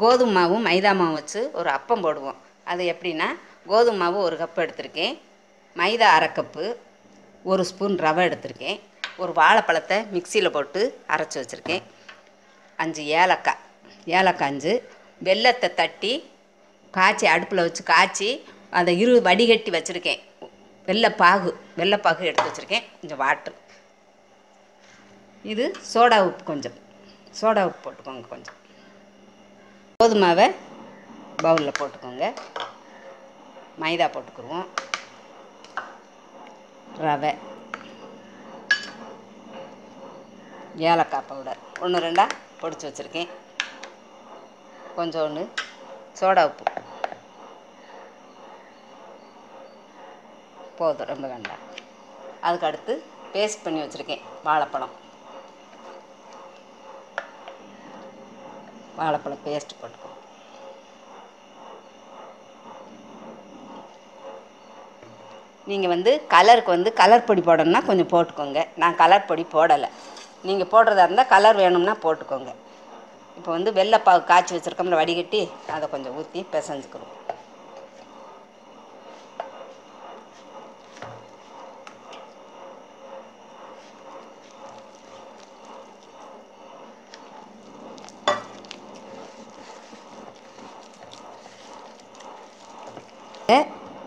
கோதுமை மாவும் மைதா மாவும் வச்சு ஒரு அப்பம் போடுவோம். அது எப்படின்னா, கோதுமை மாவு 1 கப் எடுத்திருக்கேன், மைதா 1/2 கப்பு, 1 ஸ்பூன் ரவை எடுத்திருக்கேன், ஒரு வாழைப்பழத்தை மிக்சியில் போட்டு அரைச்சி வச்சுருக்கேன், 5 ஏலக்காய் 5, வெல்லத்தை தட்டி காய்ச்சி அடுப்பில் வச்சு காய்ச்சி அதை வடிகட்டி வச்சுருக்கேன், வெள்ளைப்பாகு எடுத்து வச்சுருக்கேன், கொஞ்சம் வாட்ரு, இது சோடா உப்பு போட்டுக்கோங்க. கொஞ்சம் கோதுமாவை பவுலில் போட்டுக்கோங்க, மைதா போட்டுக்குருவோம், ரவை, ஏலக்காய் பவுடர் 1 2 பொடிச்சு வச்சுருக்கேன், கொஞ்சோண்டு சோடா உப்பு போதும், ரொம்ப வேண்டாம். அதுக்கு அடுத்து பேஸ்ட் பண்ணி வச்சுருக்கேன் வாழைப்பழம் பேஸ்ட் போட்டுக்கோ. நீங்கள் கலருக்கு கலர் பொடி போடணும்னா கொஞ்சம் போட்டுக்கோங்க. நான் கலர் பொடி போடலை. நீங்கள் போடுறதா இருந்தால் கலர் வேணும்னா போட்டுக்கோங்க. இப்போ வெள்ளைப்பாகு காய்ச்சி வச்சுருக்கோம்ல வடிகட்டி, அதை கொஞ்சம் ஊற்றி பிசைஞ்சுக்கிறோம்.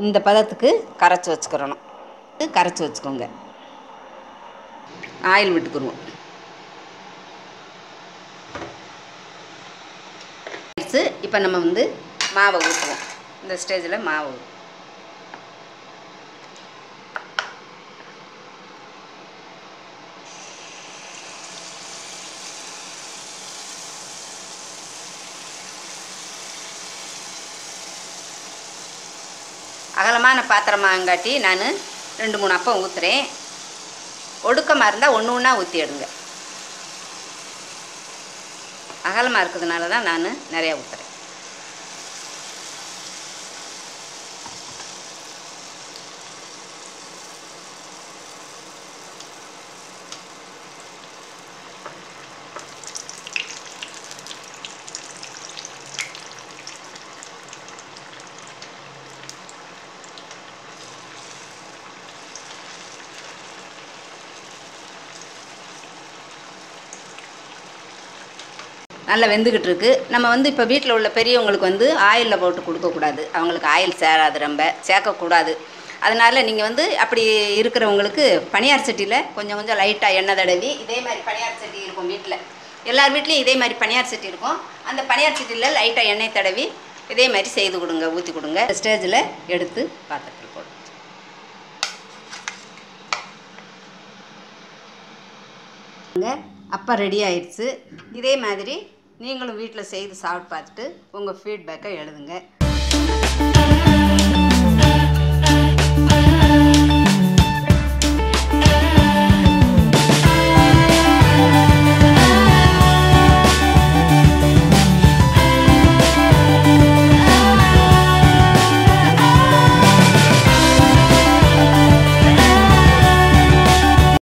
இந்த பதத்துக்கு கரைச்சி வச்சுக்கோங்க. ஆயில் விட்டுக்குருவோம். இப்போ நம்ம மாவை ஊற்றுவோம். இந்த ஸ்டேஜில் மாவு அகலமான பாத்திரமாங்காட்டி நான் 2 3 அப்பம் ஊற்றுறேன். ஒடுக்கமாக இருந்தால் 1 1 ஊற்றி எடுங்க. அகலமாக இருக்கிறதுனால தான் நான் நிறையா ஊற்றுறேன். நல்லா வெந்துக்கிட்டு இருக்கு. நம்ம இப்போ வீட்டில் உள்ள பெரியவங்களுக்கு ஆயிலில் போட்டு கொடுக்கக்கூடாது. அவங்களுக்கு ஆயில் சேராது, ரொம்ப சேர்க்கக்கூடாது. அதனால் நீங்கள் அப்படி இருக்கிறவங்களுக்கு பனியார் சட்டியில் கொஞ்சம் லைட்டாக எண்ணெய் தடவி, இதே மாதிரி பனியார் சட்டி இருக்கும் வீட்டில், எல்லார் வீட்லேயும் இதே மாதிரி பனியார் சட்டி இருக்கும். அந்த பனியார் சட்டியில் லைட்டாக எண்ணெய் தடவி இதே மாதிரி செய்து கொடுங்க, ஊற்றி கொடுங்க. ஸ்டேஜில் எடுத்து பாத்திரத்தில் போடுங்க. அப்போ ரெடி ஆயிடுச்சு. இதே மாதிரி நீங்களும் வீட்டில் செய்து சாப்பிட்டு பார்த்துட்டு உங்கள் ஃபீட்பேக்கை எழுதுங்க.